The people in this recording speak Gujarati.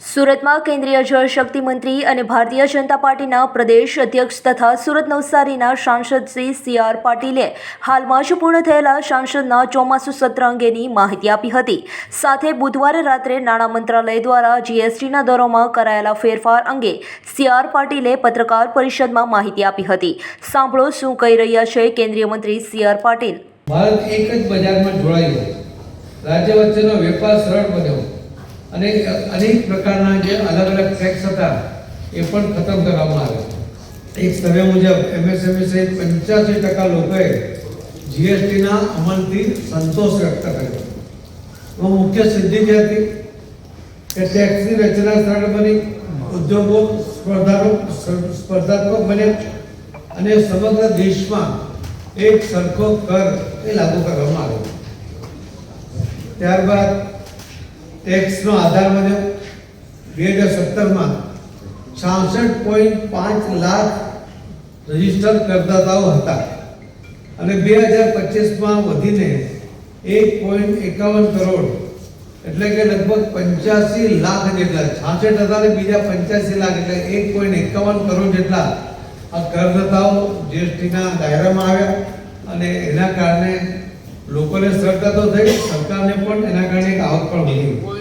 સુરતમાં કેન્દ્રીય જળશક્તિ મંત્રી અને ભારતીય જનતા પાર્ટીના પ્રદેશ અધ્યક્ષ તથા સુરત નવસારીના સાંસદ શ્રી સી.આર. પાટીલે હાલમાં જ પૂર્ણ થયેલા સાંસદના ચોમાસુ સત્ર અંગેની માહિતી આપી હતી. સાથે બુધવારે રાત્રે નાણાં મંત્રાલય દ્વારા જીએસટીના દરોમાં કરાયેલા ફેરફાર અંગે સી.આર. પાટીલે પત્રકાર પરિષદમાં માહિતી આપી હતી. સાંભળો શું કહી રહ્યા છે કેન્દ્રીય મંત્રી સી.આર. પાટીલ. ભારત એક જ બજારમાં જોડાયું, રાજ્ય વચ્ચેનો વેપાર સરળ બન્યો અને અનેક પ્રકારના જે અલગ અલગ ટેક્સ હતા એ પણ ખતમ કરવામાં આવ્યા. એક સર્વે મુજબ એમએસએમઈ સહિત 85% લોકોએ જીએસટીના અમલથી સંતોષ વ્યક્ત કર્યો. મુખ્ય સિદ્ધિ જે હતી કે ટેક્સની રચના સરળ બની, ઉદ્યોગો સ્પર્ધાત્મક બન્યા અને સમગ્ર દેશમાં એક સરખો કર એ લાગુ કરવામાં આવ્યો. ત્યારબાદ ટેક્સનો આધાર વધ્યો. 2017માં 66.5 લાખ રજીસ્ટર કરદાતાઓ હતા અને 2025માં વધીને 1.51 કરોડ એટલે કે લગભગ 85 લાખ જેટલા, 66 હતા ને બીજા 85 લાખ એટલે 1.51 કરોડ જેટલા આ કરદાતાઓ જીએસટીના દાયરામાં આવ્યા અને એના કારણે લોકોને સરળતા તો થઈ, સરકારને પણ એના કારણે એક આવક પણ વધી.